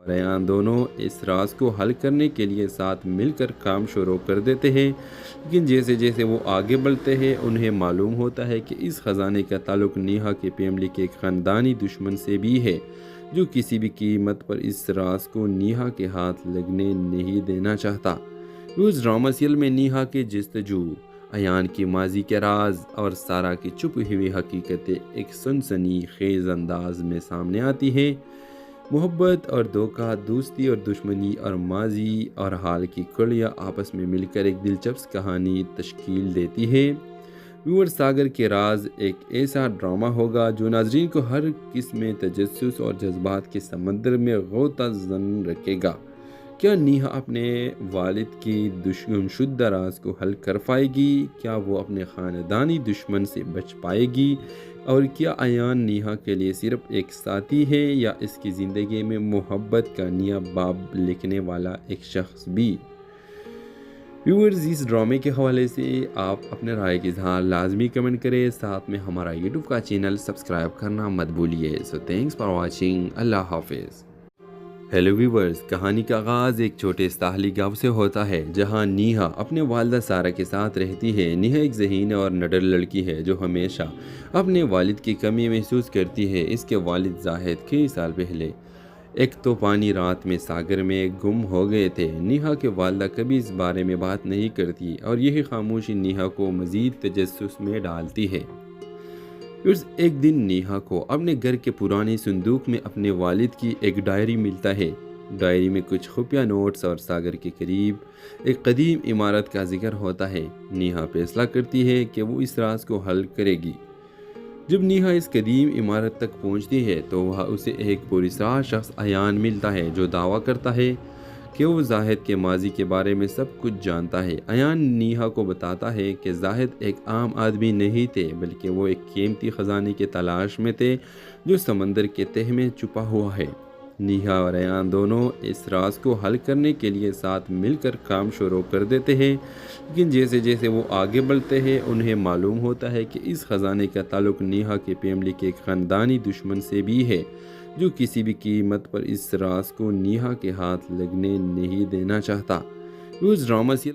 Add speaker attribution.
Speaker 1: Ryan दोनों इस राज को हल करने के लिए साथ मिलकर काम शुरू कर देते हैं, लेकिन जैसे जैसे वो आगे बढ़ते हैं उन्हें मालूम होता है कि इस खजाने का ताल्लुक नेहा के फैमिली के एक ख़ानदानी दुश्मन से भी है, जो किसी भी कीमत पर इस राज को नेहा के हाथ लगने नहीं देना चाहता। उस ड्रामा सीरियल में नेहा की जस्तजू, अयान की माजी के राज और सारा की छुपी हुई हकीकतें एक सनसनी खेज अंदाज में सामने आती हैं। मोहब्बत और धोखा, दोस्ती और दुश्मनी और माजी और हाल की कड़ियाँ आपस में मिलकर एक दिलचस्प कहानी तश्कील देती है। व्यूअर, सागर के राज एक ऐसा ड्रामा होगा जो नाजरीन को हर किस्म तजस्सुस और जज्बात के समंदर में गोता जन रखेगा। क्या नेहा अपने वालिद की गुमशुदा राज को हल कर पाएगी? क्या वो अपने ख़ानदानी दुश्मन से बच पाएगी? और क्या अयान नेहा के लिए सिर्फ एक साथी है या इसकी ज़िंदगी में मोहब्बत का नया बाब लिखने वाला एक शख्स भी? व्यूअर्स, इस ड्रामे के हवाले से आप अपने राय के इजहार लाजमी कमेंट करें, साथ में हमारा यूट्यूब का चैनल सब्सक्राइब करना मत भूलिए। So thanks for watching. अल्लाह हाफिज़। हेलो व्यूवर्स, कहानी का आगाज़ एक छोटे साहली गांव से होता है जहां नेहा अपने वालिदा सारा के साथ रहती है। नेहा एक ज़हीन और निडर लड़की है जो हमेशा अपने वालिद की कमी महसूस करती है। इसके वालिद जाहिद कई साल पहले एक तूफ़ानी रात में सागर में गुम हो गए थे। नेहा के वालिदा कभी इस बारे में बात नहीं करती और यही खामोशी नेहा को मज़ीद तजस्सुस में डालती है। एक दिन नेहा को अपने घर के पुराने संदूक में अपने वालिद की एक डायरी मिलता है। डायरी में कुछ खुफिया नोट्स और सागर के करीब एक कदीम इमारत का जिक्र होता है। नेहा फैसला करती है कि वो इस राज को हल करेगी। जब नेहा इस कदीम इमारत तक पहुंचती है तो वह उसे एक पुरस्कार शख्स अयान मिलता है जो दावा करता है कि वो जाहिद के माजी के बारे में सब कुछ जानता है। अयान नेहा को बताता है कि जाहिद एक आम आदमी नहीं थे, बल्कि वो एक कीमती ख़जाने की तलाश में थे जो समंदर के तह में छुपा हुआ है। नेहा और अयान दोनों इस राज को हल करने के लिए साथ मिलकर काम शुरू कर देते हैं, लेकिन जैसे जैसे वो आगे बढ़ते हैं उन्हें मालूम होता है कि इस ख़जाने का ताल्लुक नेहा के फैमिली के एक ख़ानदानी दुश्मन से भी है, जो किसी भी कीमत पर इस राज को नेहा के हाथ लगने नहीं देना चाहता। उस ड्रामा